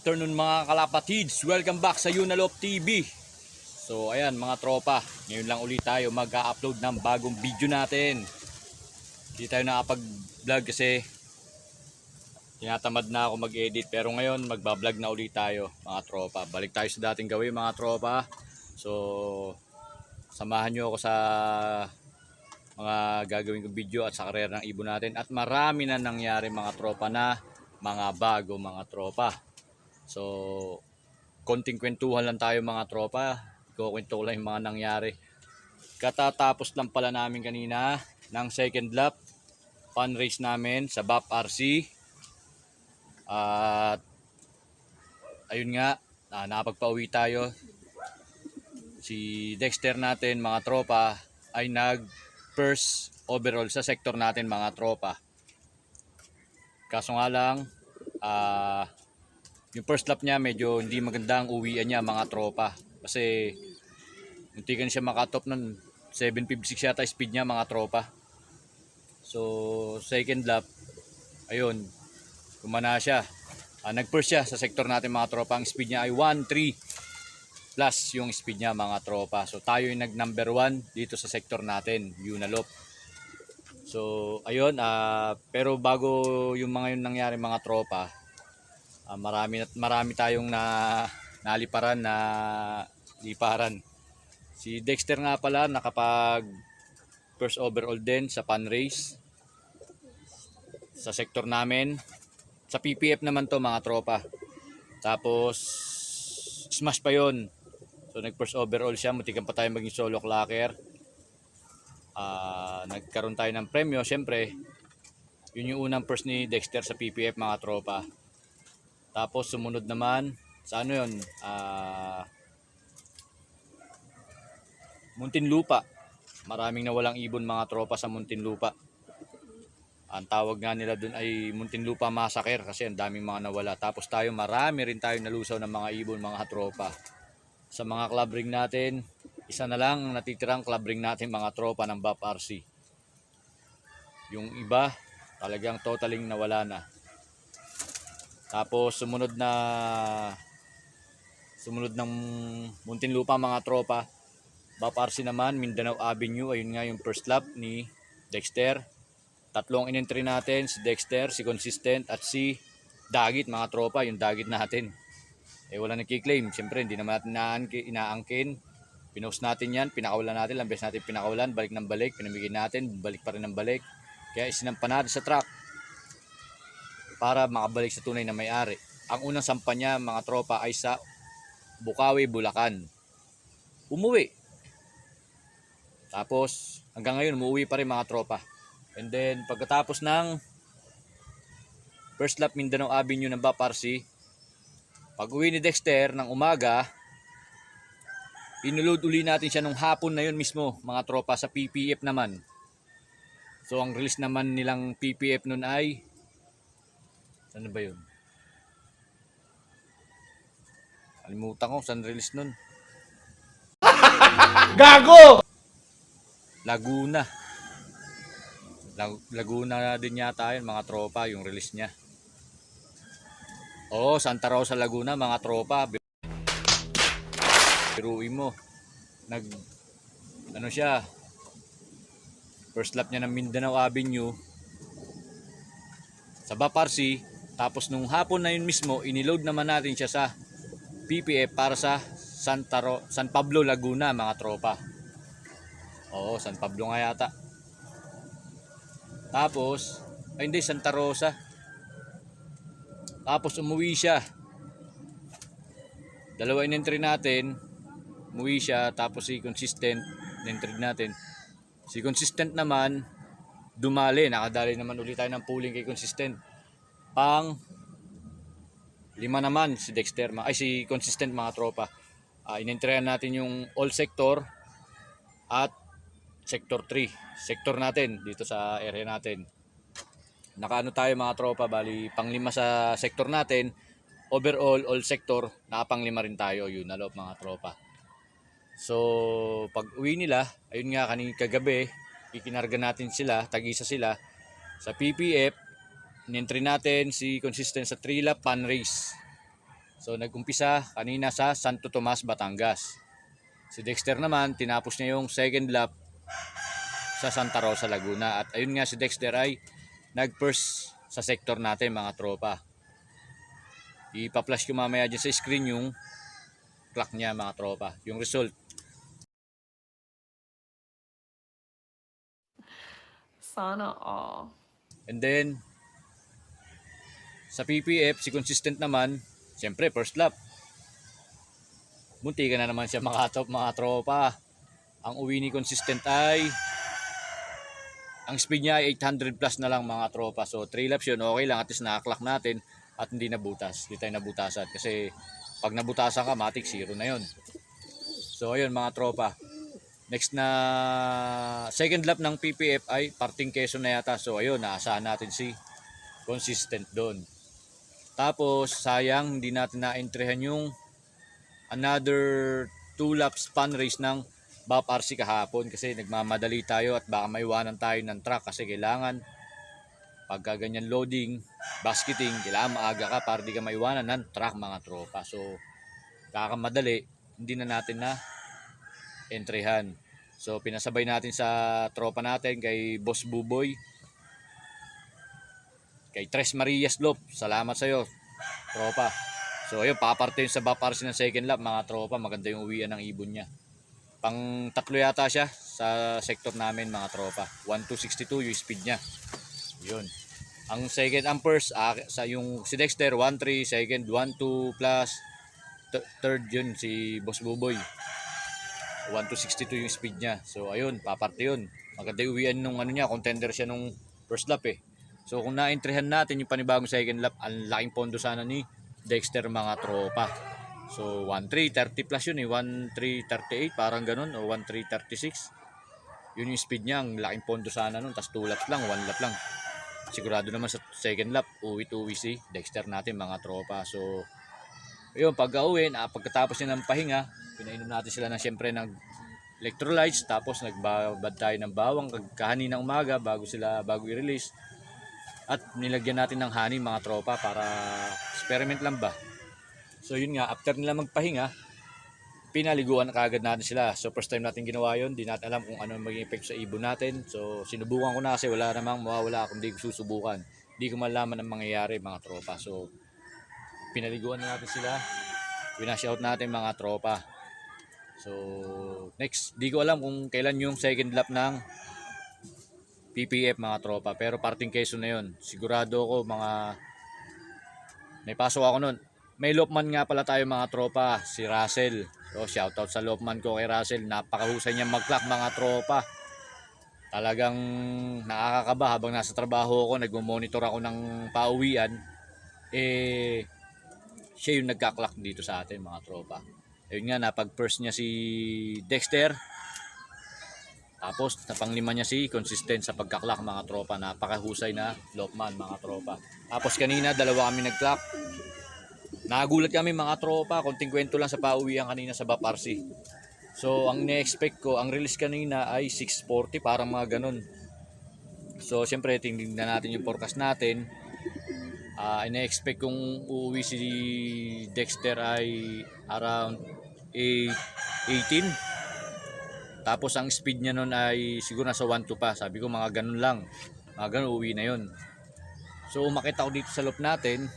afternoon mga kalapatids, welcome back sa Yunalop TV. So ayan mga tropa, ngayon lang ulit tayo mag-upload ng bagong video natin. Hindi tayo nakapag-vlog kasi tinatamad na ako mag-edit, pero ngayon magba-vlog na ulit tayo mga tropa. Balik tayo sa dating gawin mga tropa. So samahan nyo ako sa mga gagawin kong video at sa karera ng ibon natin. At marami na nangyari mga tropa, na mga bago mga tropa. So konting kwentuhan lang tayo mga tropa. Kukwento ko lang yung mga nangyari. Katatapos lang pala namin kanina ng second lap fun race namin sa BAP RC. At ayun nga, nakapagpauwi tayo. Si Dexter natin mga tropa ay nag first overall sa sector natin mga tropa. Kaso nga lang, yung first lap niya medyo hindi magandang uwian niya mga tropa. Kasi muntikan siya makatop nun, 756 yata speed niya mga tropa. So second lap, ayun, kumana siya. Nag-first siya sa sector natin mga tropa. Ang speed niya ay 1.3 plus yung speed niya mga tropa. So tayo yung nag number 1 dito sa sector natin, Yunalop. So ayun, pero bago yung mga yun nangyari mga tropa, marami tayong naliparan na liparan. Si Dexter nga pala nakapag first overall din sa fun race sa sektor namin. Sa PPF naman to mga tropa. Tapos smash pa yon. So nag first overall siya, mutikan pa tayo maging solo clocker. Nagkaroon tayo ng premyo, syempre. Yun yung unang first ni Dexter sa PPF mga tropa. Tapos sumunod naman sa ano yun, Muntinlupa. Maraming nawalang ibon mga tropa sa Muntinlupa. Ang tawag nga nila dun ay Muntinlupa Massacre kasi ang daming mga nawala. Tapos tayo, marami rin tayo nalusaw ng mga ibon mga tropa. Sa mga club ring natin, isa na lang natitirang club ring natin mga tropa ng BAP RC. Yung iba talagang totaling nawala na. Tapos sumunod ng Muntinlupa mga tropa, BAP RC naman, Mindanao Avenue. Ayun nga yung first lap ni Dexter. Tatlong in-entry natin, si Dexter, si Consistent at si Dagit mga tropa. Yung Dagit natin wala nagki-claim. Siyempre hindi naman natin inaangkin. Pinost natin yan, pinakawalan natin, lambes natin pinakawalan, balik ng balik, pinamigay natin, balik pa rin ng balik. Kaya isinampa natin sa truck para makabalik sa tunay na may-ari. Ang unang sampa niya mga tropa ay sa Bukawi, Bulacan. Umuwi. Tapos hanggang ngayon umuwi pa rin mga tropa. And then pagkatapos ng first lap Mindanao Avenue ng BAP RC, pag uwi ni Dexter ng umaga, inulod uli natin siya nung hapon na yun mismo mga tropa sa PPF naman. So ang release naman nilang PPF nun ay, saan ba yun? Kalimutan ko saan release nun. Gago! Laguna din yata yun mga tropa, yung release niya. Oo, Santa Rosa, Laguna mga tropa. Biruin mo, ano siya, first lap niya ng Mindanao Avenue sa BAP RC. Tapos nung hapon na yun mismo, iniload naman natin siya sa PPF para sa San Pablo, Laguna mga tropa. Oo, San Pablo nga yata. Tapos, ay hindi, Santa Rosa. Tapos umuwi siya. Dalawa in-entry natin. Umuwi siya. Tapos si Consistent, in-entry natin. Si Consistent naman, dumali. Nakadali naman ulit tayo ng pooling kay Consistent. Pang 5 naman si Dexter. Ay si Consistent mga tropa. In-entryan natin yung all sector at sector 3. Sector natin dito sa area natin. Nakaano tayo mga tropa, bali pang 5 sa sector natin. Overall, all sector, nakapang 5 rin tayo. Yunalop mga tropa. So pag uwi nila, ayun nga kagabi, ikinarga natin sila, tag-isa sila sa PPF. In-entry natin si Consistent sa 3 lap fun race. So nag-umpisa kanina sa Santo Tomas, Batangas. Si Dexter naman, tinapos niya yung second lap sa Santa Rosa, Laguna. At ayun nga, si Dexter ay nag-first sa sector natin mga tropa. Ipa-flash ko mamaya dyan sa screen yung clock niya mga tropa, yung result. Sana all. And then, sa PPF, si Consistent naman, siyempre first lap. Munti ka na naman siya makatop mga tropa. Ang uwi ni Consistent ay, ang speed niya ay 800 plus na lang mga tropa. So 3 laps yun, okay lang, at least nakaklak natin at hindi nabutas. Hindi tayo nabutasan kasi pag nabutasan ka, matik zero na yun. So ayun mga tropa. Next na second lap ng PPF ay parting Quezon na yata. So ayun, naasahan natin si Consistent doon. Tapos sayang hindi natin na-entryhan yung another 2 laps fun race ng BAP RC kahapon kasi nagmamadali tayo at baka maiwanan tayo ng truck kasi kailangan pagka ganyan loading, basketing, kailangan maaga ka para di ka maiwanan ng truck mga tropa. So kakamadali, hindi na natin na entryhan. So pinasabay natin sa tropa natin kay Boss Buboy, kay Tres Marias Lop. Salamat sa iyo, tropa. So ayun, paparte sa BAP RC ng second lap mga tropa. Maganda yung uwian ng ibon niya. Pang tatlo yata siya sa sector namin mga tropa. 1262 yung speed niya. Yun. Ang second, ang first, sa yung si Dexter 13, second 12 plus third yun si Boss Buboy. 1262 yung speed niya. So ayun, paparte yun. Maganda yung uwian nung ano niya, contender siya nung first lap eh. So kung na-entryhan natin yung panibagong second lap, ang laking pondo sana ni Dexter mga tropa. So 1330 plus yun eh, 1338 parang ganun o 1336. Yun yung speed niya, ang laking pondo sana nun. Tapos 2 laps lang, 1 lap lang. Sigurado naman sa second lap, uwi-uwi si Dexter natin mga tropa. So ayun, pag-uwi, pagkatapos niya ng pahinga, pinainom natin sila ng siyempre ng electrolytes, tapos nagbabad tayo ng bawang kahaninang umaga bago i-release. At nilagyan natin ng honey mga tropa para experiment lang ba. So yun nga, after nila magpahinga, pinaliguan kaagad natin sila. So first time natin ginawa yun, di natin alam kung ano maging effect sa ibon natin. So sinubukan ko na kasi wala namang mawawala kung di ko susubukan. Di ko malaman ang mangyayari mga tropa. So pinaliguan na natin sila, pinashout natin mga tropa. So next, di ko alam kung kailan yung second lap ng PPF mga tropa, pero parting Quezon na yun. Sigurado ako may pasok ako nun. May Lopman nga pala tayo mga tropa, si Russell. So shoutout sa Lopman ko kay Russell, napakahusay niya mag-clock mga tropa. Talagang nakakakaba habang nasa trabaho ako, nagmo-monitor ako ng pauwian. Siya yung nagka-clock dito sa atin mga tropa. Ayun nga, napag-first niya si Dexter. Tapos napanglima niya si Consistent sa pagka-clock mga tropa. Napakahusay na Lopman mga tropa. Tapos kanina dalawa kami nag-clock. Nagulat kami mga tropa, konting kwento lang sa pauwian kanina sa BAP RC. So ang na-expect ko, ang release kanina ay 6:40, parang mga ganun. So siyempre tingnan natin yung forecast natin. Ina-expect kong uuwi si Dexter ay around 18. Tapos ang speed niya nun ay siguro nasa 1.2 pa. Sabi ko mga ganun lang. Mga ganun, uwi na yun. So umakit ako dito sa loop natin.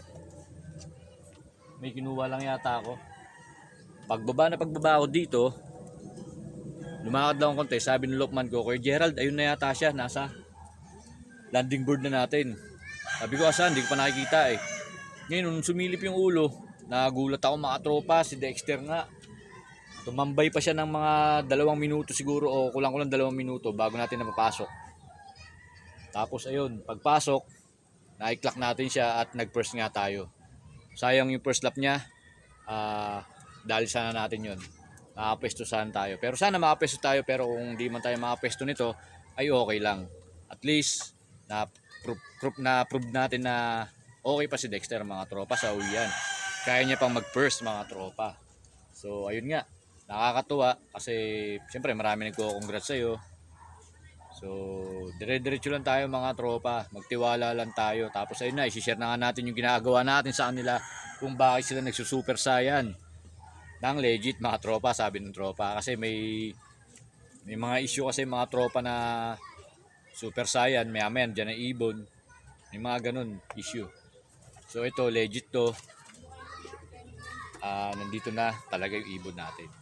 May kinuha lang yata ako. Pagbaba ako dito, lumakad lang ako konti. Sabi ng loopman ko, Kuya Gerald, ayun na yata siya. Nasa landing board na natin. Sabi ko, asan? Hindi ko pa nakikita eh. Ngayon, nung sumilip yung ulo, nagulat ako mga tropa. Si Dexter nga. Tumambay pa siya ng mga 2 minuto siguro o kulang-kulang 2 minuto bago natin napapasok. Tapos ayun, pagpasok, na-clock natin siya at nag-first nga tayo. Sayang yung first lap niya. Dahil sana natin yun. Nakapesto sana tayo. Pero sana makapesto tayo, pero kung di man tayo makapesto nito, ay okay lang. At least, na-prove natin na okay pa si Dexter mga tropa sa uwian. Kaya niya pang mag-first mga tropa. So ayun nga. Nakakatuwa kasi siyempre marami nagko-congrats sa'yo. So, dire-diretso lang tayo mga tropa. Magtiwala lang tayo. Tapos ayun na, i-share na nga natin yung ginagawa natin sa kanila kung bakit sila nagsusuper saiyan. Nang legit mga tropa, sabi ng tropa. Kasi may mga issue kasi mga tropa na super saiyan, maya-maya dyan ang ibon. May mga ganun issue. So ito, legit to. Nandito na talaga yung ibon natin.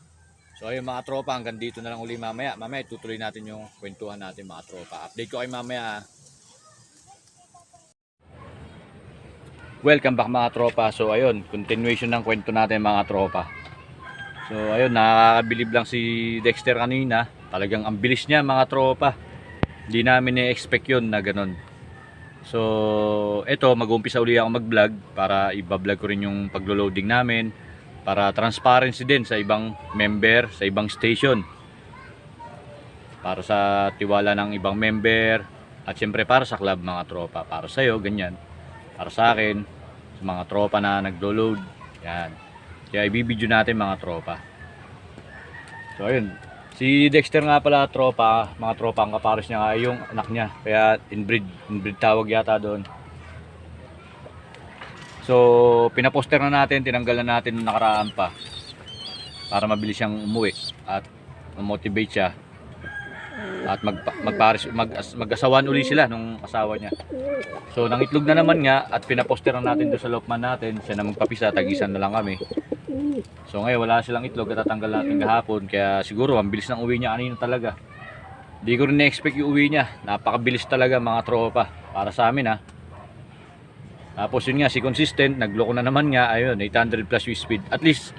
So ayun mga tropa, hanggang dito na lang uli mamaya. Mamaya tutuloy natin yung kwentuhan natin mga tropa. Update ko kayo mamaya. Welcome back mga tropa. So ayun, continuation ng kwento natin mga tropa. So ayun, nakakabilib lang si Dexter kanina. Talagang ang bilis niya mga tropa. Hindi namin na-expect yun na ganun. So eto, mag-umpisa uli ako mag-vlog para i-vlog ko rin yung paglo-loading namin. Para transparency din sa ibang member, sa ibang station. Para sa tiwala ng ibang member. At syempre para sa club mga tropa. Para sa'yo, ganyan. Para sa akin, sa mga tropa na naglo-load. Yan. Kaya ibibideo natin mga tropa. So ayun. Si Dexter nga pala tropa. Mga tropa, ang kapares niya nga yung anak niya. Kaya inbreed tawag yata doon. So, pinaposter na natin, tinanggal na natin nung nakaraan pa para mabilis siyang umuwi at motivate siya at mag-asawan uli sila nung asawa niya. So, nangitlog na naman nga at pinaposter na natin doon sa lokman natin. Siya na magpapisa, tagisan na lang kami. So, ngayon wala silang itlog at tatanggal natin kahapon. Kaya siguro, ang bilis ng uwi niya kanina talaga. Hindi ko rin na-expect yung uwi niya. Napakabilis talaga mga tropa. Para sa amin ha. Tapos yun nga, si consistent, nagloko na naman nga, ayun, 800 plus yung speed. At least,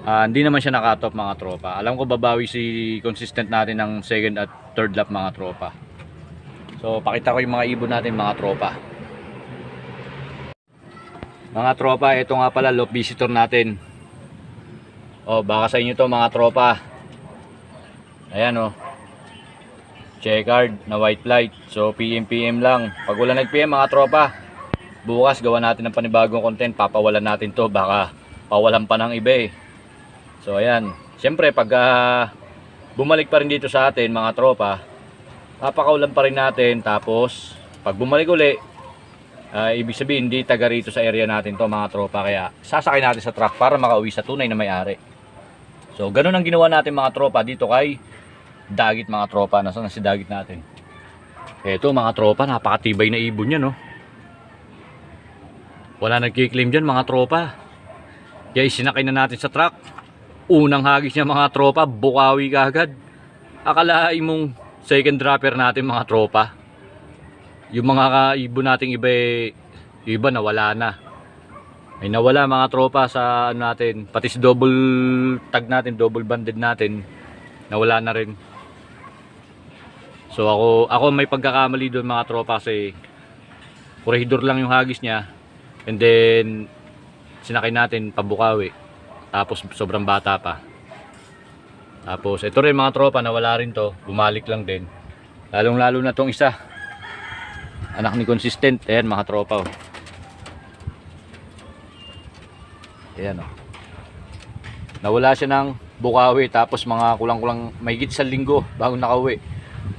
hindi naman siya nakatop mga tropa. Alam ko babawi si consistent natin ng second at third lap mga tropa. So, pakita ko yung mga ibon natin mga tropa. Mga tropa, ito nga pala, loop visitor natin. O, baka sa inyo to mga tropa. Ayan o. Checkered na white light. So, PM lang. Pag wala nag-PM mga tropa, bukas gawa natin ng panibagong content, papawalan natin to, baka pawalan pa ng iba eh. So ayan, syempre pag bumalik pa rin dito sa atin mga tropa, papakawalan pa rin natin. Tapos pag bumalik uli, ibig sabihin hindi taga rito sa area natin to mga tropa, kaya sasakay natin sa truck para makauwi sa tunay na may-ari. So ganun ang ginawa natin mga tropa dito kay Dagit mga tropa. Nasaan na si Dagit natin? Eto mga tropa, napakatibay na ibon niya no. Wala nagkiklaim dyan mga tropa. Kaya isinakay na natin sa truck. Unang hagis niya mga tropa, bukawi kaagad. Akalain mong second dropper natin mga tropa. Yung mga ibon nating iba nawala na. Ay nawala mga tropa sa ano natin. Pati si double tag natin, double banded natin, nawala na rin. So ako may pagkakamali doon mga tropa kasi corridor lang yung hagis niya. And then sinakay natin pabukawi. Tapos sobrang bata pa. Tapos ito rin mga tropa, nawala rin to. Bumalik lang din. Lalong lalo na tong isa. Anak ni consistent. Ayan mga tropa oh. Ayan oh. Nawala siya ng bukawi. Tapos mga kulang-kulang mahigit sa linggo bago nakauwi.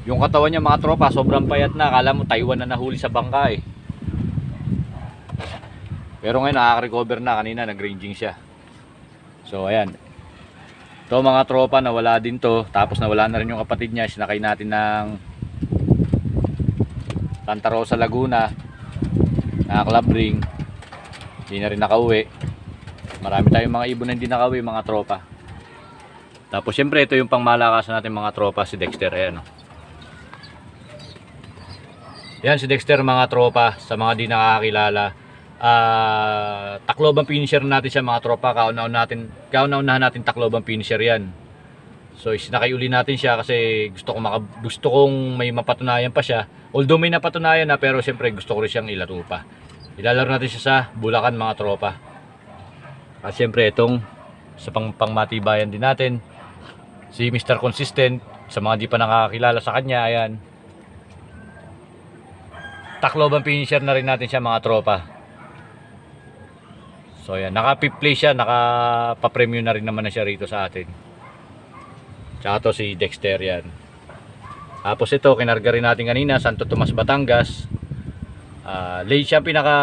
Yung katawan niya mga tropa sobrang payat na. Akala mo Taiwan na nahuli sa bangka eh. Pero ngayon nakaka-recover na, kanina nag-ranging siya. So ayan. Ito mga tropa, nawala din to. Tapos nawala na rin yung kapatid niya. Sinakay natin ng Santa Rosa, Laguna. Na club ring. Hindi na rin nakauwi. Marami tayong mga ibon na hindi nakauwi mga tropa. Tapos syempre ito yung pangmalakasan natin mga tropa, si Dexter. Ayan. Yan si Dexter mga tropa, sa mga di nakakakilala. Tacloban finisher natin siya mga tropa. Kauna-unahan natin Tacloban finisher yan. So isinakay uli natin siya kasi gusto kong may mapatunayan pa siya. Although may napatunayan na, pero siyempre gusto ko rin siyang ilaro pa. Ilalaro natin siya sa Bulacan mga tropa. At siyempre itong sa pangmatibayan din natin, si Mr. Consistent. Sa mga di pa nakakilala sa kanya, ayan, Tacloban finisher na rin natin siya mga tropa. So yan, naka-fifth place siya, naka-pa-premium na rin naman na siya rito sa atin. Tsaka to si Dexter yan. Tapos ito, kinarga rin natin kanina, Santo Tomas, Batangas. Late siya, pinaka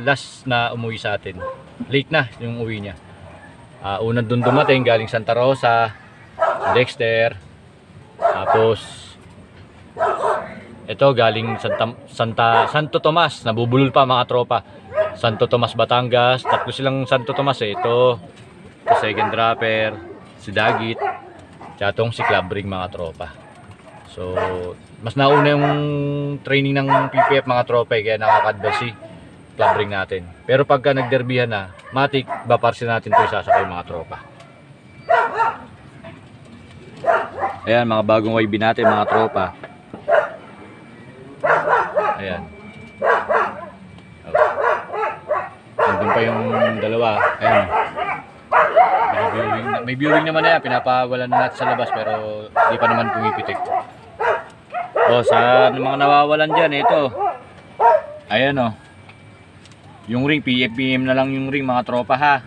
last na umuwi sa atin. Late na yung uwi niya. Unang dun dumating galing Santa Rosa, Dexter. Tapos ito galing Santo Tomas, nabubulol pa mga tropa. Santo Tomas, Batangas. Tatlo silang Santo Tomas eh. Ito second dropper, si Dagit, tsatong si Clubring mga tropa. So mas nauna yung training ng PPF mga tropa kaya nakaka-advance si Clubring natin. Pero pagka nagderbihan na, matik baparsin natin ito isasakay mga tropa. Ayan mga bagong YB natin mga tropa. Ayan. Nandun pa yung dalawa. Ayan. May viewing naman na yan. Pinapawalan na natin sa labas pero hindi pa naman pumipitik. Sa mga nawawalan dyan, ito. Ayan o. Yung ring, PFPM na lang yung ring mga tropa ha.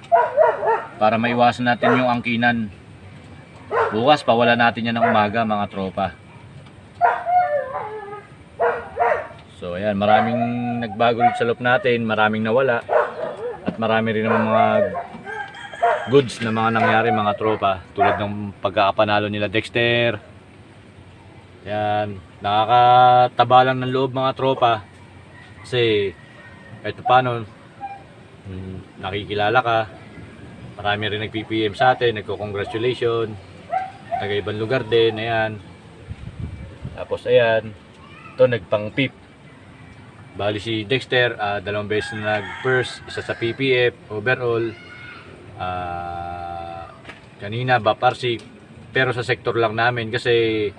Para maiwasan natin yung angkinan. Bukas, pawala natin yan ng umaga mga tropa. So ayan, maraming nagbago rin sa loob natin. Maraming nawala. At marami rin naman mga goods na mga nangyari mga tropa. Tulad ng pagkakapanalo nila Dexter. Yan, nakakataba lang ng loob mga tropa. Kasi kahit paano nakikilala ka. Marami rin nag-PPM sa atin, nagko-congratulation. Taga ibang lugar din, ayan. Tapos ayan, ito nagpang-PIP. Bali si Dexter, 2 beses na nag-first, isa sa PPF, overall. Kanina Baparsi, pero sa sektor lang namin kasi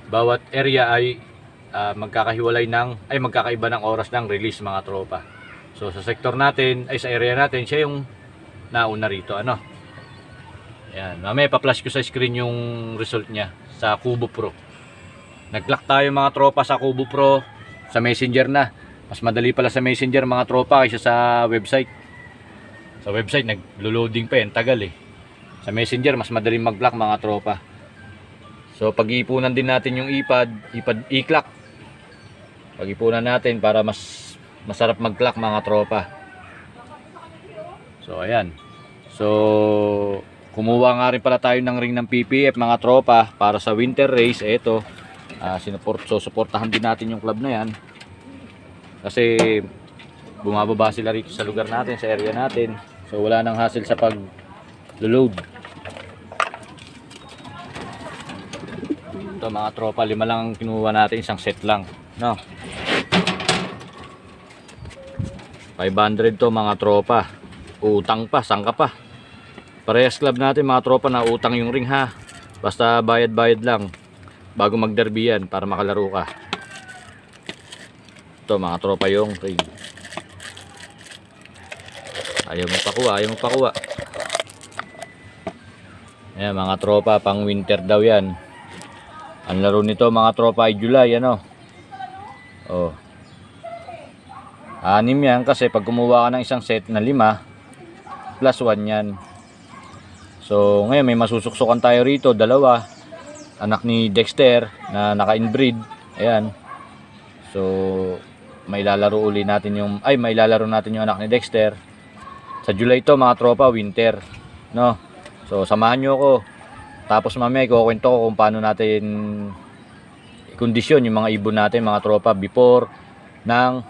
bawat area ay magkakaiba ng oras ng release mga tropa. So sa sektor natin ay sa area natin siya yung nauna rito ano. Ayan, mamaya pa-flash ko sa screen yung result niya sa Kubo Pro. Nag-lock tayo mga tropa sa Kubo Pro sa Messenger na. Mas madali pala sa Messenger mga tropa kaysa sa website. Sa website naglo-loading pa yan, tagal eh. Sa Messenger mas madaling mag-block mga tropa. So pag-iipunan din natin yung i-clock. Pag-iipunan natin para mas masarap mag-clock mga tropa. So ayan. So kumuha nga rin pala tayo ng ring ng PPF mga tropa para sa winter race. Ito, suportahan din natin yung club na yan. Kasi bumababa sila rito sa lugar natin, sa area natin. So wala nang hassle sa pag-load. Ito mga tropa, 5 lang ang kinuha natin, isang set lang, no? 500 to mga tropa. Utang pa, sangka pa. Parehas club natin mga tropa na utang yung ring ha. Basta bayad-bayad lang bago magderby yan para makalaro ka. Ito mga tropa yung ring. Ayaw mo pakuha. Ayan mga tropa, pang winter daw yan. Ang laro nito mga tropa ay July, ano. Oh. 6 yan kasi pag kumuha ka ng isang set na 5 plus 1 yan. So ngayon may masusuksukan tayo rito, 2. Anak ni Dexter na naka-inbreed. Ayan. So mailalaro natin yung anak ni Dexter. Sa July to mga tropa, winter, no? So samahan nyo ako. Tapos mamaya ikukwento ko kung paano natin i-kondisyon yung mga ibon natin mga tropa before ng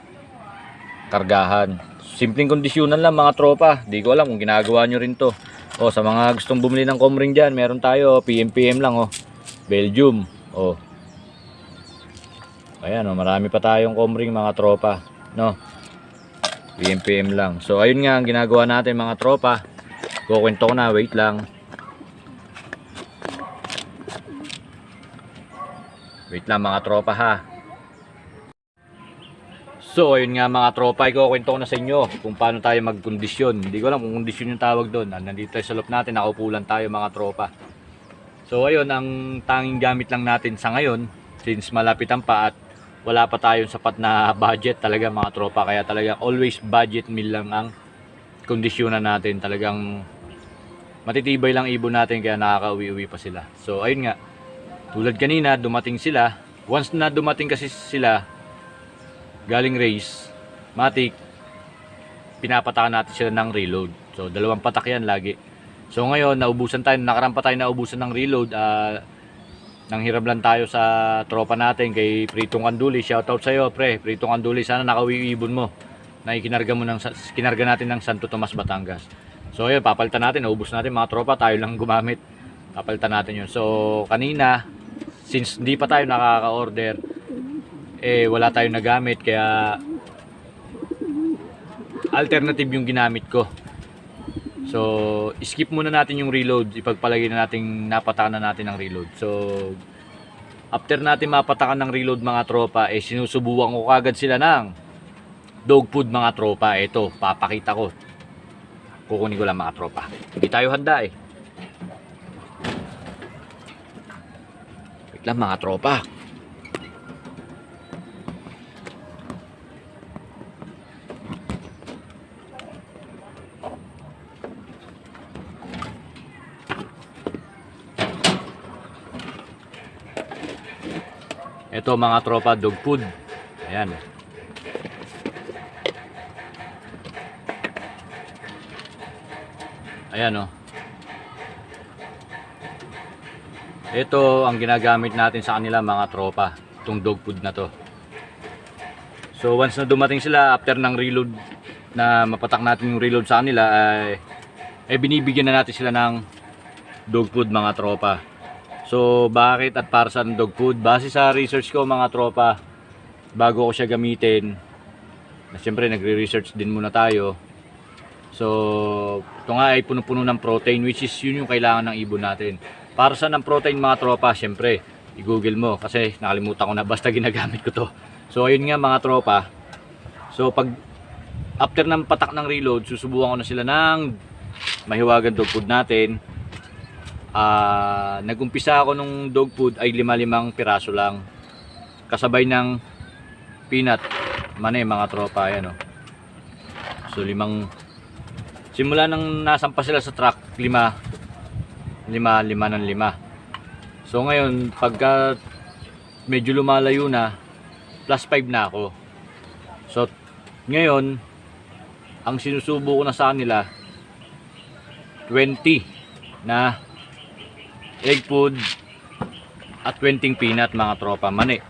kargahan. Simpleng kondisyonan lang mga tropa. Di ko alam kung ginagawa nyo rin to. Sa mga gustong bumili ng comring dyan, meron tayo, PMPM lang Belgium. Ayan marami pa tayong comring mga tropa, no? PMPM lang. So ayun nga ang ginagawa natin mga tropa. Kukwento ko na, wait lang. Wait lang mga tropa ha. So ayun nga mga tropa, ikukwento ko na sa inyo kung paano tayo magkondisyon. Hindi ko alam kung kondisyon yung tawag doon. Nandito tayo sa loob natin, nakaupo lang tayo mga tropa. So ayun, ang tanging gamit lang natin sa ngayon, since malapitan pa at wala pa tayong sapat na budget talaga mga tropa, kaya talagang always budget meal lang ang kondisyonan natin. Talagang matitibay lang ibon natin kaya nakakauwi-uwi pa sila. So ayun nga, tulad kanina dumating sila, once na dumating kasi sila galing race, matik, pinapatakan natin sila ng reload. So, 2 patak yan lagi. So, ngayon, nakaraan pa tayo naubusan ng reload. Nanghiram lang tayo sa tropa natin kay Pritong Anduli. Shoutout sa'yo, pre. Pritong Anduli, sana nakauwi ibon mo na kinarga natin ng Santo Tomas, Batangas. So, ayun, papalitan natin. Naubos natin mga tropa. Tayo lang gumamit. Papalitan natin yun. So, kanina, since hindi pa tayo nakaka-order, wala tayong nagamit, kaya alternative yung ginamit ko. So, skip muna natin yung reload. Ipagpalagay na natin, napatakan na natin ng reload. So, after natin mapatakan ng reload mga tropa, sinusubukan ko kagad sila ng dog food mga tropa. Ito, papakita ko. Kukunin ko lang mga tropa. Hindi tayo handa eh. Wait lang mga tropa. Ito mga tropa, dog food. Ayan. Ayan oh. Ito ang ginagamit natin sa kanila mga tropa, itong dog food na to. So once na dumating sila after ng reload, na mapatak natin yung reload sa kanila, ay binibigyan na natin sila ng dog food mga tropa. So bakit at para saan dog food? Base sa research ko mga tropa, bago ko siya gamitin, siyempre nagre-research din muna tayo. So ito nga ay puno-puno ng protein, which is yun yung kailangan ng ibon natin. Para saan ang protein mga tropa? Siyempre i-google mo kasi nakalimutan ko na, basta ginagamit ko to. So ayun nga mga tropa. So pag after ng patak ng reload, susubukan ko na sila ng mahiwagan dog food natin. Nagumpisa ako nung dog food ay 5 piraso lang, kasabay ng peanut mani mga tropa. Ayan, oh. So 5, simula nang nasampa sila sa truck, 5 ng 5. So ngayon pagka medyo lumalayo na, plus 5 na ako. So ngayon ang sinusubo ko na sa kanila 20 na egg food at 20 peanut mga tropa mani.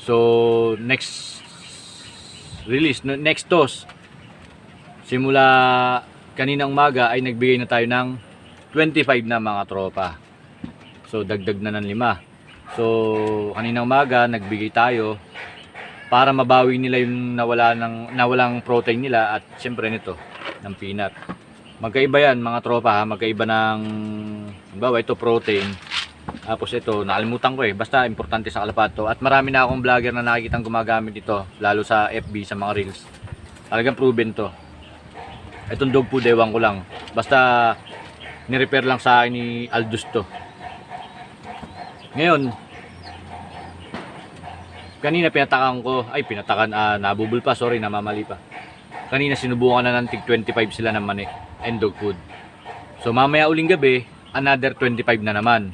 So next release, next toss, simula kaninang umaga ay nagbigay na tayo ng 25 na mga tropa. So dagdag na ng 5. So kaninang umaga nagbigay tayo para mabawi nila yung nawalang protein nila, at syempre nito ng peanut. Magkaiba yan mga tropa ha, magkaiba ng, halimbawa ito protein, tapos ito nakalimutan ko basta importante sa kalapato. At marami na akong vlogger na nakikitang gumagamit dito, lalo sa FB, sa mga reels. Talagang proven to. Itong dog food ewan ko lang, basta ni-repair lang sa akin ni Aldous to. Ngayon kanina nabubul pa, sorry, namamali pa. Kanina sinubukan na ng tig 25 sila ng mani and dog food. So mamaya uling gabi, another 25 na naman.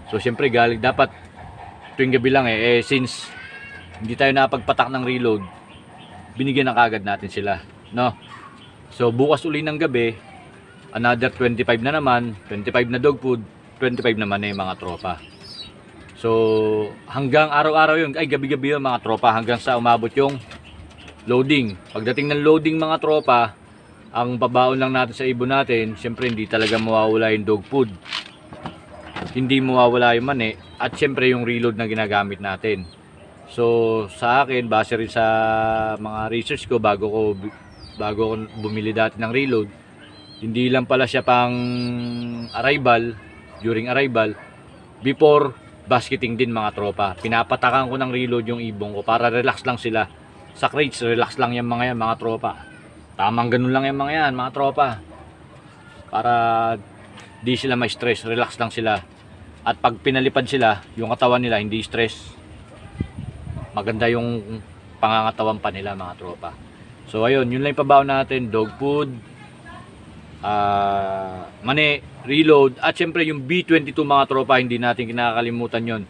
So syempre dapat tuwing gabi lang since hindi tayo napagpatak ng reload, binigyan na kagad natin sila, no? So bukas uli ng gabi, another 25 na naman, 25 na dog food, 25 naman mga tropa. So hanggang araw-araw yun, gabi-gabi yun mga tropa, hanggang sa umabot yung loading. Pagdating ng loading mga tropa, ang babaon lang natin sa ibon natin, syempre hindi talaga mawawala yung dog food, hindi mawawala yung mani, at syempre yung reload na ginagamit natin. So sa akin, base rin sa mga research ko, bago ko bumili dati ng reload, hindi lang pala siya pang arrival, during arrival, before basketing din mga tropa. Pinapatakan ko ng reload yung ibon ko para relax lang sila. Sa crates, relax lang yung mga yan mga tropa. Tamang ganun lang yung mga yan mga tropa, para di sila may stress, relax lang sila. At pag pinalipad sila, yung katawan nila hindi stress, maganda yung pangangatawan pa nila mga tropa. So ayun, yun lang yung pabaon natin, dog food, mani, reload, at syempre yung B22 mga tropa, hindi natin kinakalimutan yon.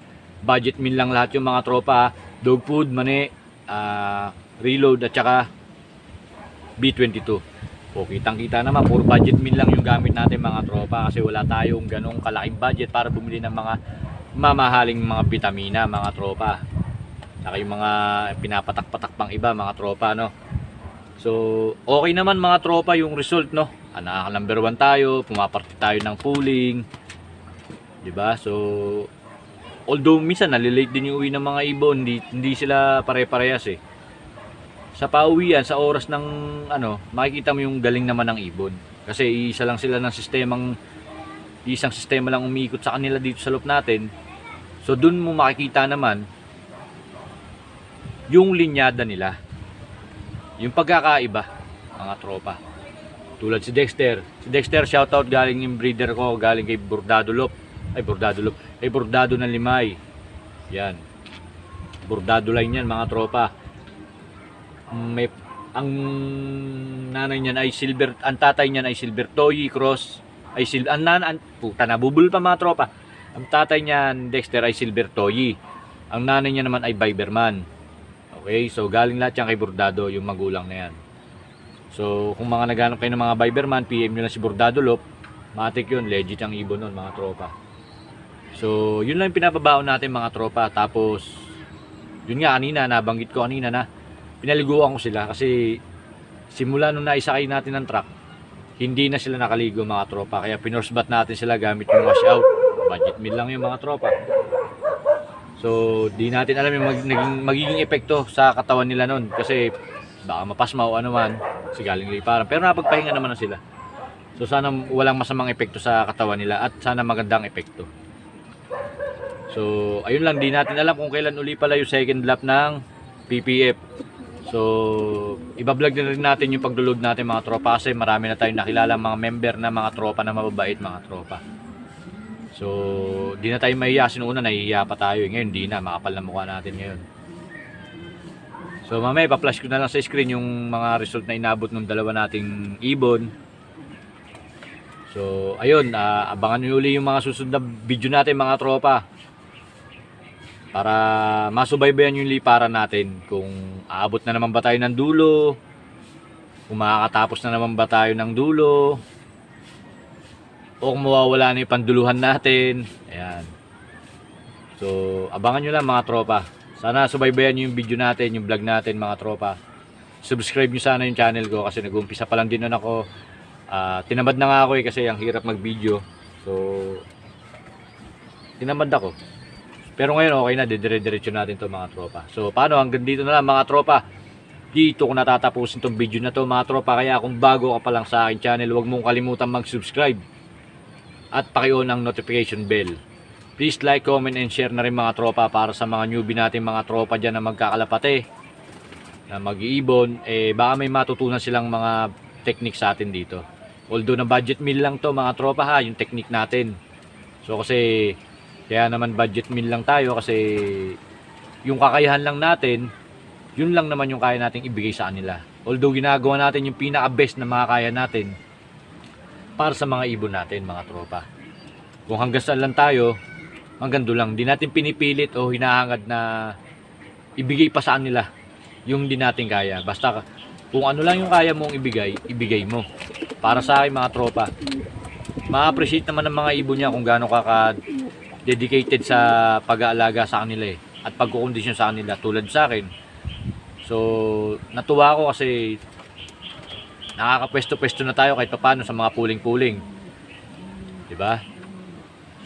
budget meal lang lahat yung mga tropa. Dog food, mani, reload at saka B22. O kitang-kita naman, puro budget meal lang yung gamit natin mga tropa kasi wala tayong ganong kalaking budget para bumili ng mga mamahaling mga vitamina mga tropa. Saka yung mga pinapatak-patak pang iba mga tropa, no. So, okay naman mga tropa yung result, no. Nakaka-number 1 tayo, pumaparte tayo ng pooling. 'Di ba? So, although minsan nalilate din yung uwi ng mga ibon, hindi sila pare-parehas eh. Sa pauwian, sa oras ng makikita mo yung galing naman ng ibon. Kasi isa lang sila ng isang sistema lang umiikot sa kanila dito sa loop natin. So dun mo makikita naman yung linyada nila. Yung pagkakaiba, mga tropa. Tulad si Dexter. Si Dexter, shoutout galing yung breeder ko, galing kay Bordado Loop. Ay Bordado ng Limay. Yan. Bordado line yan mga tropa. Ang nanay niyan ay silver, ang tatay niyan ay silver toy cross, ay puta nabubul pa mga tropa. Ang tatay niyan Dexter ay silver toy. Ang nanay niya naman ay Biberman. Okay, so galing lahat yan kay Bordado, yung magulang na yan. So kung mga naghanap kayo ng mga Biberman, PM nyo lang si Bordado Loop. Matik yun, legit ang ibon nun mga tropa. So yun lang yung pinapabaon natin mga tropa. Tapos yun nga kanina, nabanggit ko kanina na pinaliguan ko sila kasi simula nung naisakay natin ng truck, hindi na sila nakaligo mga tropa. Kaya pinorsebat natin sila gamit yung washout. Budget meal lang yung mga tropa. So di natin alam yung magiging epekto sa katawan nila nun. Kasi baka mapasma o ano man, kasi galing liparan. Pero napagpahinga naman na sila. So sana walang masamang epekto sa katawan nila at sana magandang epekto. So ayun lang, di natin alam kung kailan uli pala yung second lap ng PPF. So ibablog na rin natin yung pagdulog natin mga tropa kasi marami na tayong nakilala mga member na mga tropa na mababait mga tropa. So di na tayo mahiya, sinuuna nahihiya pa tayo. Ngayon di na, makapal na mukha natin ngayon. So mamaya pa-flash ko na lang sa screen yung mga result na inabot ng dalawa nating ibon. So ayun, abangan nyo uli yung mga susunod na video natin mga tropa. Para masubaybayan yung liparan natin. Kung aabot na naman ba tayo ng dulo, kung makakatapos na naman ba tayo ng dulo, o kung mawawala na yung panduluhan natin. Ayan. So abangan nyo lang mga tropa. Sana subaybayan nyo yung video natin, yung vlog natin mga tropa. Subscribe nyo sana yung channel ko kasi nag-umpisa pa lang din nun ako. Tinamad na nga ako kasi ang hirap mag video. So tinamad ako. Pero ngayon okay na, dire-diretso natin to mga tropa. So paano, hanggang dito na lang mga tropa. Dito ko natatapusin tong video na to mga tropa. Kaya kung bago ka pa lang sa akin channel, huwag mong kalimutan mag-subscribe at paki-on ang notification bell. Please like, comment, and share na rin mga tropa para sa mga newbie natin mga tropa dyan na magkakalapate, na mag-iibon. Baka may matutunan silang mga technique sa atin dito. Although na budget meal lang to mga tropa ha, yung technique natin. So kasi kaya naman budget meal lang tayo kasi yung kakayahan lang natin, yun lang naman yung kaya nating ibigay sa kanila. Although ginagawa natin yung pinaka-best na makakaya natin para sa mga ibon natin mga tropa. Kung hanggang saan lang tayo, hanggang doon lang. Di natin pinipilit o hinahangad na ibigay pa sa kanila yung di natin kaya. Basta kung ano lang yung kaya mong ibigay, ibigay mo. Para sa akin mga tropa, ma-appreciate naman ng mga ibon niya kung gaano ka dedicated sa pag-aalaga sa kanila at pagkukondisyon sa kanila tulad sa akin. So natuwa ako kasi nakakapwesto-pwesto na tayo kahit paano sa mga puling-puling, diba?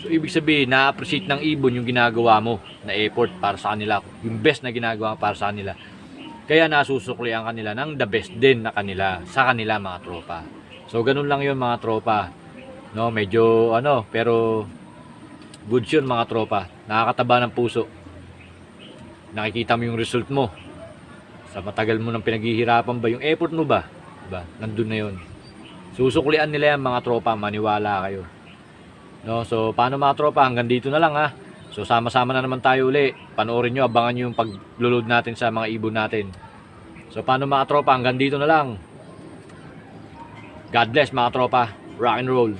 So ibig sabihin na-appreciate ng ibon yung ginagawa mo na effort para sa kanila, yung best na ginagawa para sa kanila. Kaya nasusukli ang kanila ng the best din na kanila sa kanila mga tropa. So ganun lang yun mga tropa, no? Medyo pero good yun mga tropa. Nakakataba ng puso. Nakikita mo yung result mo. Sa matagal mo nang pinaghihirapan ba, yung effort mo ba? Diba? Nandun na yun. Susuklian nila yan mga tropa. Maniwala kayo. No? So paano mga tropa? Hanggang dito na lang ha. So sama-sama na naman tayo uli. Panoorin nyo, abangan nyo yung pag-load natin sa mga ibon natin. So paano mga tropa? Hanggang dito na lang. God bless mga tropa. Rock and roll.